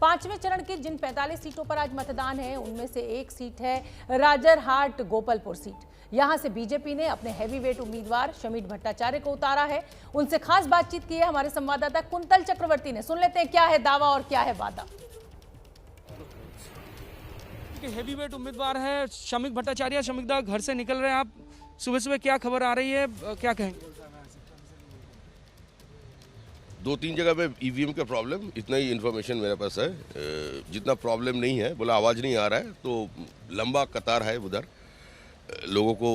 पांचवें चरण की जिन 45 सीटों पर आज मतदान है उनमें से एक सीट है राजरहाट गोपालपुर सीट। यहां से बीजेपी ने अपने हैवीवेट उम्मीदवार शमीट भट्टाचार्य को उतारा है। उनसे खास बातचीत की है हमारे संवाददाता कुंतल चक्रवर्ती ने। सुन लेते हैं क्या है दावा और क्या है वादा। हैवीवेट उम्मीदवार है शमीट भट्टाचार्य। शमीट दा, घर से निकल रहे हैं आप, सुबह सुबह क्या खबर आ रही है, क्या कहेंगे? 2-3 जगह पे ईवीएम का प्रॉब्लम, इतना ही इन्फॉर्मेशन मेरे पास है। जितना प्रॉब्लम नहीं है, बोला आवाज़ नहीं आ रहा है, तो लंबा कतार है उधर, लोगों को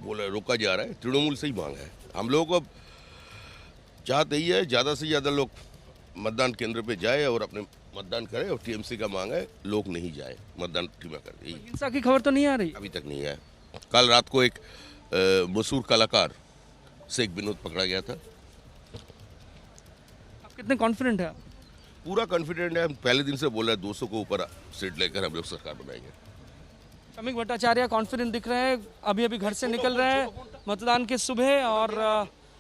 बोला रोका जा रहा है। तृणमूल से ही मांग है। हम लोगों को अब चाहते ही है ज़्यादा से ज़्यादा लोग मतदान केंद्र पे जाए और अपने मतदान करें, और टीएमसी का मांग है लोग नहीं जाए मतदान टीमा कर। हिंसा की खबर तो नहीं आ रही अभी तक नहीं है। कल रात को एक मशहूर कलाकार शेख विनोद पकड़ा गया था। कितने कॉन्फिडेंट है आप? पूरा कॉन्फिडेंट है। हम पहले दिन से बोल रहे हैं 200 को ऊपर सीट लेकर हम लोग सरकार बनाएंगे। शमीट भट्टाचार्य कॉन्फिडेंट दिख रहे हैं। अभी अभी घर से निकल रहे हैं मतदान के सुबह, और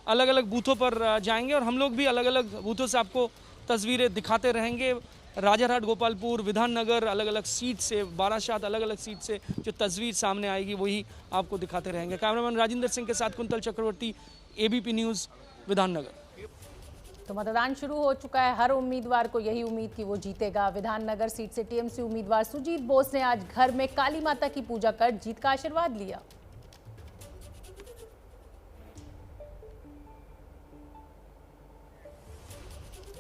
अलग अलग बूथों पर जाएंगे, और हम लोग भी अलग अलग बूथों से आपको तस्वीरें दिखाते रहेंगे। राजरहाट गोपालपुर विधाननगर अलग अलग सीट से, बारासात अलग अलग सीट से जो तस्वीर सामने आएगी वही आपको दिखाते रहेंगे। कैमरामैन राजेंद्र सिंह के साथ कुंतल चक्रवर्ती, एबीपी न्यूज़, विधाननगर। तो मतदान शुरू हो चुका है। हर उम्मीदवार को यही उम्मीद कि वो जीतेगा। विधाननगर सीट से टीएमसी उम्मीदवार सुजीत बोस ने आज घर में काली माता की पूजा कर जीत का आशीर्वाद लिया।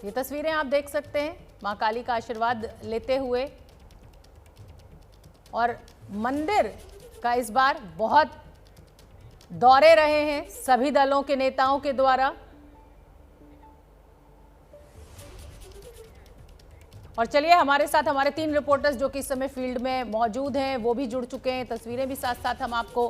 ये तस्वीरें आप देख सकते हैं मां काली का आशीर्वाद लेते हुए, और मंदिर का इस बार बहुत दौरे रहे हैं सभी दलों के नेताओं के द्वारा। और चलिए हमारे साथ हमारे 3 रिपोर्टर्स जो कि इस समय फील्ड में मौजूद हैं वो भी जुड़ चुके हैं। तस्वीरें भी साथ साथ हम आपको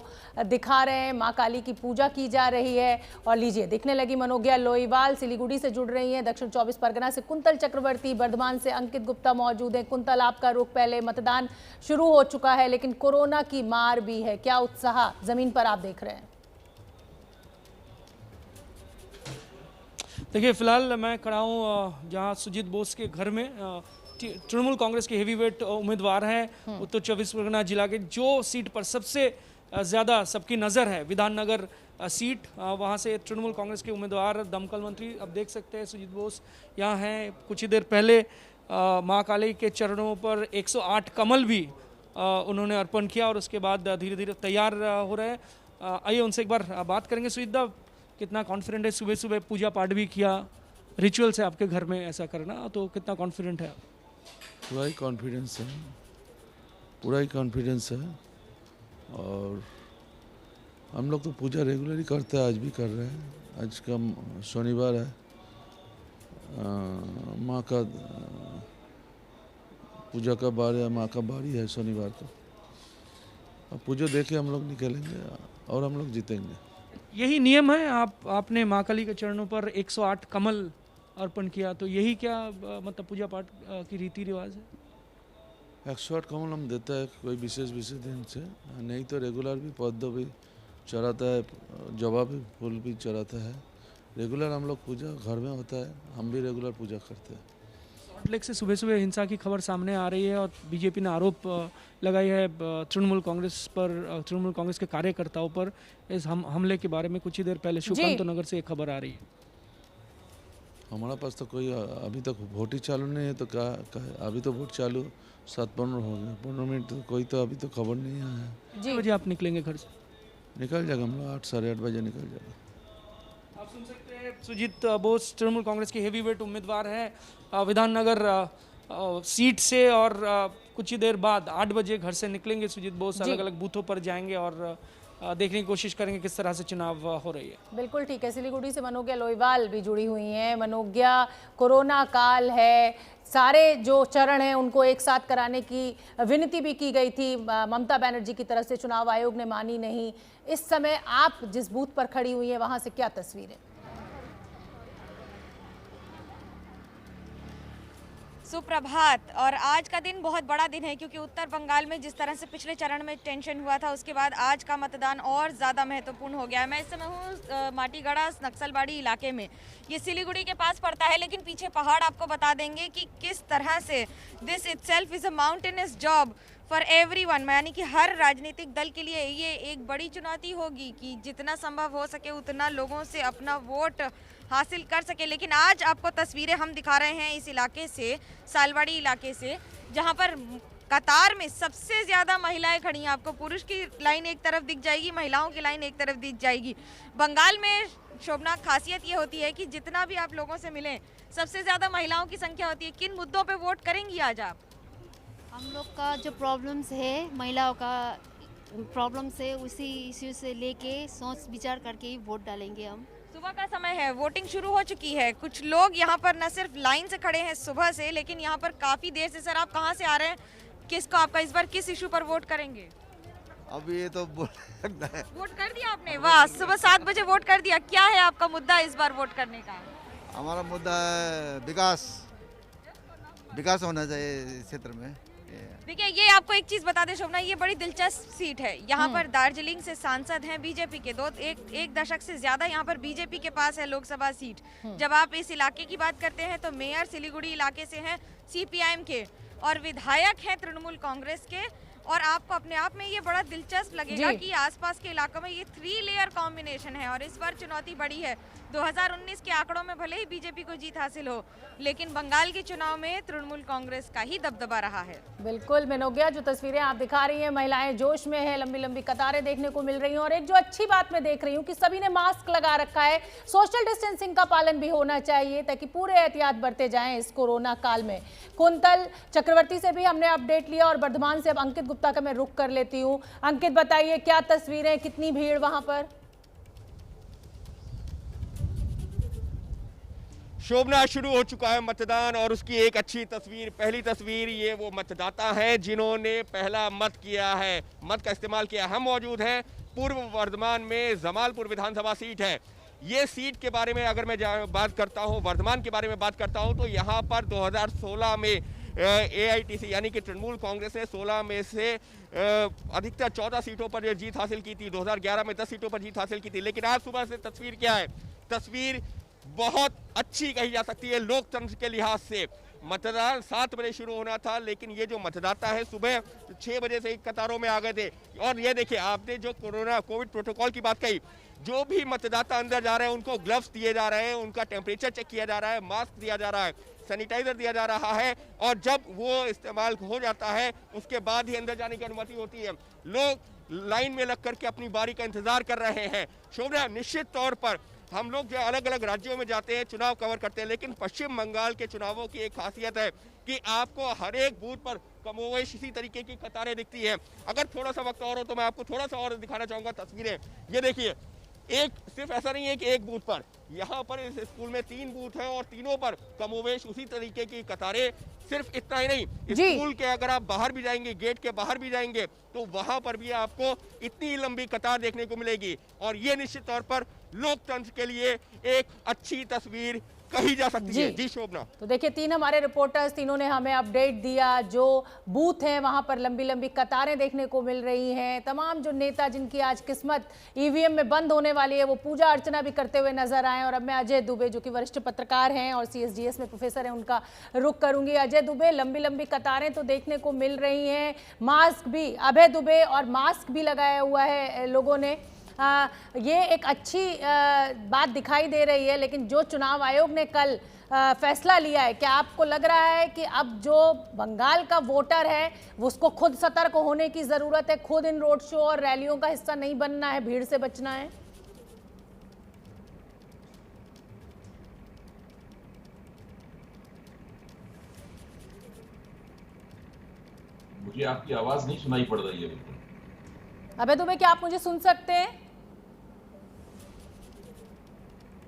दिखा रहे हैं। मां काली की पूजा की जा रही है, और लीजिए दिखने लगी मनोज्ञा लोईवाल सिलीगुड़ी से जुड़ रही हैं। दक्षिण 24 परगना से कुंतल चक्रवर्ती, बर्धमान से अंकित गुप्ता मौजूद हैं। कुंतल, आपका रुख पहले मतदान शुरू हो चुका है लेकिन कोरोना की मार भी है, क्या उत्साह जमीन पर आप देख रहे हैं? देखिए, फिलहाल मैं खड़ा हूँ जहाँ सुजीत बोस के घर में। तृणमूल कांग्रेस के हेवीवेट उम्मीदवार हैं उत्तर 24 परगना जिला के, जो सीट पर सबसे ज़्यादा सबकी नज़र है विधाननगर सीट, वहाँ से तृणमूल कांग्रेस के उम्मीदवार दमकल मंत्री आप देख सकते हैं सुजीत बोस यहाँ हैं। कुछ ही देर पहले माँ काली के चरणों पर 108 कमल भी उन्होंने अर्पण किया, और उसके बाद धीरे धीरे तैयार हो रहे हैं। आइए उनसे एक बार बात करेंगे। सुजीत दा, कितना कॉन्फिडेंट है? सुबह सुबह पूजा पाठ भी किया, रिचुअल से आपके घर में ऐसा करना, तो कितना कॉन्फिडेंट है? पूरा ही कॉन्फिडेंस है, पूरा ही कॉन्फिडेंस है। और हम लोग तो पूजा रेगुलरली करते हैं, आज भी कर रहे हैं। आज का शनिवार है, माँ का पूजा का बार है, माँ का बारी है शनिवार को। अब पूजा देके हम लोग निकलेंगे और हम लोग जीतेंगे। यही नियम है? आपने माँ काली के चरणों पर 108 कमल अर्पण किया, तो यही क्या मतलब पूजा पाठ की रीति रिवाज है? 108 कमल हम देता है कोई विशेष दिन से, नहीं तो रेगुलर भी पौधा भी चढ़ाता है, जवा भी फूल भी चढ़ाता है। रेगुलर हम लोग पूजा घर में होता है, हम भी रेगुलर पूजा करते हैं। सॉल्ट लेक से सुबह सुबह हिंसा की खबर सामने आ रही है, और बीजेपी ने आरोप लगाई है तृणमूल कांग्रेस पर, तृणमूल कांग्रेस के कार्यकर्ताओं पर इस हमले के बारे में। कुछ ही देर पहले सुकांत नगर से एक खबर आ रही है। हमारा पास तो कोई अभी तक वोट ही चालू नहीं है, तो क्या अभी तो वोट चालू 7-15 हो गए, 15 मिनट तो कोई तो अभी तो खबर नहीं आया है। जी बजे आप निकलेंगे घर से? निकल जाएगा, हम लोग 8 साढ़े 8 बजे निकल जाएगा। आप सुन सकते हैं सुजीत बोस तृणमूल कांग्रेस के हेवीवेट उम्मीदवार हैं विधाननगर सीट से, और कुछ ही देर बाद 8 बजे घर से निकलेंगे सुजीत बोस। अलग अलग बूथों पर जाएंगे और देखने की कोशिश करेंगे किस तरह से चुनाव हो रही है। बिल्कुल ठीक है। सिलीगुड़ी से मनोज्ञा लोईवाल भी जुड़ी हुई हैं। मनोज्ञा, कोरोना काल है, सारे जो चरण हैं उनको एक साथ कराने की विनती भी की गई थी ममता बनर्जी की तरफ से, चुनाव आयोग ने मानी नहीं। इस समय आप जिस बूथ पर खड़ी हुई हैं वहां से क्या तस्वीरें? सुप्रभात। और आज का दिन बहुत बड़ा दिन है क्योंकि उत्तर बंगाल में जिस तरह से पिछले चरण में टेंशन हुआ था, उसके बाद आज का मतदान और ज़्यादा महत्वपूर्ण हो गया है। मैं इस समय हूँ माटीगड़ा नक्सलबाड़ी इलाके में। ये सिलीगुड़ी के पास पड़ता है, लेकिन पीछे पहाड़ आपको बता देंगे कि किस तरह से this itself is a mountainous job for everyone. यानी कि हर राजनीतिक दल के लिए ये एक बड़ी चुनौती होगी कि जितना संभव हो सके उतना लोगों से अपना वोट हासिल कर सके। लेकिन आज आपको तस्वीरें हम दिखा रहे हैं इस इलाके से, सालवाड़ी इलाके से, जहां पर कतार में सबसे ज़्यादा महिलाएं खड़ी हैं। आपको पुरुष की लाइन एक तरफ दिख जाएगी, महिलाओं की लाइन एक तरफ दिख जाएगी। बंगाल में शोभना खासियत ये होती है कि जितना भी आप लोगों से मिलें, सबसे ज़्यादा महिलाओं की संख्या होती है। किन मुद्दों पे वोट करेंगी आज आप? हम लोग का जो प्रॉब्लम्स है, महिलाओं का प्रॉब्लम्स है, उसी इश्यू से लेके सोच विचार करके ही वोट डालेंगे हम। सुबह का समय है, वोटिंग शुरू हो चुकी है। कुछ लोग यहाँ पर न सिर्फ लाइन से खड़े हैं सुबह से, लेकिन यहाँ पर काफ़ी देर से। सर, आप कहाँ से आ रहे हैं? किसको आपका इस बार किस इशू पर वोट करेंगे? अब ये तो है। वोट कर दिया आपने? वाह, सुबह 7 बजे वोट कर दिया। क्या है आपका मुद्दा इस बार वोट करने का? हमारा मुद्दा है विकास। विकास होना चाहिए इस क्षेत्र में। देखिए, ये आपको एक चीज बता दें शोभना, ये बड़ी दिलचस्प सीट है। यहाँ पर दार्जिलिंग से सांसद हैं बीजेपी के, एक दशक से ज्यादा यहाँ पर बीजेपी के पास है लोकसभा सीट। जब आप इस इलाके की बात करते हैं तो मेयर सिलीगुड़ी इलाके से हैं सीपीआईएम के, और विधायक हैं तृणमूल कांग्रेस के। और आपको अपने आप में ये बड़ा दिलचस्प लगेगा कि आसपास के इलाकों में ये 3 लेयर कॉम्बिनेशन है। और इस बार चुनौती बड़ी है। 2019 के आंकड़ों में भले ही बीजेपी को जीत हासिल हो, लेकिन बंगाल के चुनाव में तृणमूल कांग्रेस का ही दबदबा रहा है। बिल्कुल मनोज्ञा, जो तस्वीरें आप दिखा रही हैं, महिलाएं जोश में है, लंबी लंबी कतारें देखने को मिल रही हैं। और एक जो अच्छी बात मैं देख रही हूँ कि सभी ने मास्क लगा रखा है। सोशल डिस्टेंसिंग का पालन भी होना चाहिए ताकि पूरे एहतियात बरते जाएं इस कोरोना काल में। कुंतल चक्रवर्ती से भी हमने अपडेट लिया और वर्धमान से अब अंकित गुप्ता का मैं रुख कर लेती हूँ। अंकित, बताइए क्या तस्वीरें, कितनी भीड़ वहां पर? शोभना, शुरू हो चुका है मतदान और उसकी एक अच्छी तस्वीर, पहली तस्वीर, ये वो मतदाता हैं जिन्होंने पहला मत किया है, मत का इस्तेमाल किया। हम मौजूद हैं पूर्व वर्धमान में, जमालपुर विधानसभा सीट है। ये सीट के बारे में अगर मैं बात करता हूँ, वर्धमान के बारे में बात करता हूँ, तो यहाँ पर 2016 में AITC यानी कि तृणमूल कांग्रेस ने 16 में से अधिकतर 14 सीटों पर जीत हासिल की थी। 2011 में 10 सीटों पर जीत हासिल की थी। लेकिन आज सुबह से तस्वीर क्या है? तस्वीर बहुत अच्छी कही जा सकती है लोकतंत्र के लिहाज से। मतदान 7 बजे शुरू होना था, लेकिन ये जो मतदाता है सुबह 6 बजे से कतारों में आ गए थे। और ये देखिए, आपने जो कोविड प्रोटोकॉल की बात कही, जो भी मतदाता अंदर जा रहे हैं उनको ग्लव्स दिए जा रहे हैं, उनका टेम्परेचर चेक किया जा रहा है, मास्क दिया जा रहा है, सैनिटाइजर दिया जा रहा है। और जब वो इस्तेमाल हो जाता है उसके बाद ही अंदर जाने की अनुमति होती है। लोग लाइन में लग करके अपनी बारी का इंतजार कर रहे हैं। शोभना, निश्चित तौर पर हम लोग जो अलग अलग राज्यों में जाते हैं, चुनाव कवर करते हैं, लेकिन पश्चिम बंगाल के चुनावों की एक खासियत है कि आपको हर एक बूथ पर कमोवेश इसी तरीके की कतारें दिखती हैं। अगर थोड़ा सा वक्त और हो तो मैं आपको थोड़ा सा और दिखाना चाहूँगा तस्वीरें। ये देखिए, एक सिर्फ ऐसा नहीं है कि एक बूथ पर, यहाँ पर इस स्कूल में 3 बूथ हैं और तीनों पर कमोवेश उसी तरीके की कतारें। सिर्फ इतना ही नहीं, स्कूल के अगर आप बाहर भी जाएंगे, गेट के बाहर भी जाएंगे, तो वहां पर भी आपको इतनी लंबी कतार देखने को मिलेगी। और ये निश्चित तौर पर लोकतंत्र के लिए एक अच्छी तस्वीर कही जा सकती है। जी शोभना, तो देखिए 3 हमारे रिपोर्टर्स, तीनों ने हमें अपडेट दिया। जो बूथ हैं वहां पर लंबी लंबी कतारें देखने को मिल रही हैं। तमाम जो नेता जिनकी आज किस्मत ईवीएम में बंद होने वाली है, वो पूजा अर्चना भी करते हुए नजर आए। और अब मैं अजय दुबे, जो कि वरिष्ठ पत्रकार हैं और CSDS में प्रोफेसर हैं, उनका रुख करूंगी। अजय दुबे, लंबी लंबी कतारें तो देखने को मिल रही हैं, मास्क भी, अभय दुबे, और मास्क भी लगाया हुआ है लोगों ने। ये एक अच्छी बात दिखाई दे रही है। लेकिन जो चुनाव आयोग ने कल फैसला लिया है, क्या आपको लग रहा है कि अब जो बंगाल का वोटर है उसको खुद सतर्क होने की ज़रूरत है, खुद इन रोड शो और रैलियों का हिस्सा नहीं बनना है, भीड़ से बचना है? मुझे आपकी आवाज नहीं सुनाई पड़ रही है बिल्कुल। अभय दुबे, क्या आप मुझे सुन सकते हैं?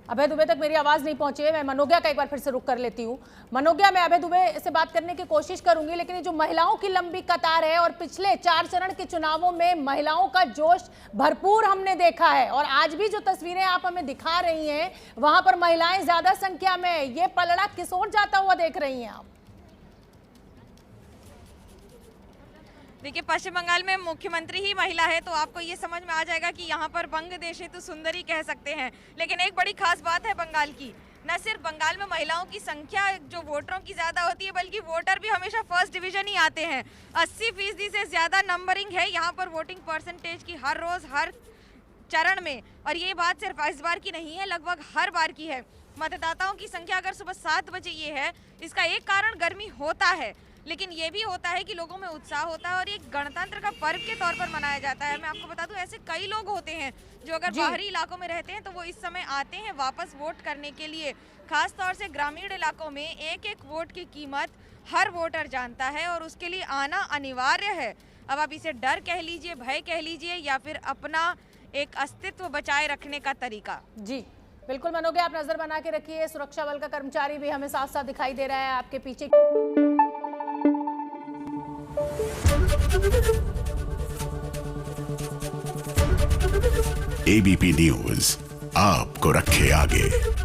अभय दुबे तक मेरी आवाज नहीं पहुंची है। मैं मनोज्ञा का एक बार फिर से रुख कर लेती हूँ। मनोज्ञा, मैं अभय दुबे से बात करने की कोशिश करूंगी, लेकिन ये जो महिलाओं की लंबी कतार है, और पिछले 4 चरण के चुनावों में महिलाओं का जोश भरपूर हमने देखा है, और आज भी जो तस्वीरें आप हमें दिखा रही हैं वहां पर महिलाएं ज्यादा संख्या में, ये पलड़ा किस ओर जाता हुआ देख रही हैं आप? देखिए, पश्चिम बंगाल में मुख्यमंत्री ही महिला है, तो आपको ये समझ में आ जाएगा कि यहाँ पर बंग देश है तो सुंदरी कह सकते हैं। लेकिन एक बड़ी खास बात है बंगाल की, न सिर्फ बंगाल में महिलाओं की संख्या जो वोटरों की ज़्यादा होती है, बल्कि वोटर भी हमेशा फर्स्ट डिवीजन ही आते हैं। 80% से ज़्यादा नंबरिंग है यहाँ पर वोटिंग परसेंटेज की हर रोज़ हर चरण में। और ये बात सिर्फ इस बार की नहीं है, लगभग हर बार की है। मतदाताओं की संख्या अगर सुबह 7 बजे ये है, इसका एक कारण गर्मी होता है, लेकिन ये भी होता है कि लोगों में उत्साह होता है और ये गणतंत्र का पर्व के तौर पर मनाया जाता है। मैं आपको बता दूं, ऐसे कई लोग होते हैं जो अगर बाहरी इलाकों में रहते हैं तो वो इस समय आते हैं वापस वोट करने के लिए। खास तौर से ग्रामीण इलाकों में एक एक वोट की कीमत हर वोटर जानता है और उसके लिए आना अनिवार्य है। अब आप इसे डर कह लीजिए, भय कह लीजिए, या फिर अपना एक अस्तित्व बचाए रखने का तरीका। जी बिल्कुल मनोगे, आप नजर बना के रखिए। सुरक्षा बल का कर्मचारी भी हमें साफ साफ दिखाई दे रहा है आपके पीछे। एबीपी न्यूज आपको रखे आगे।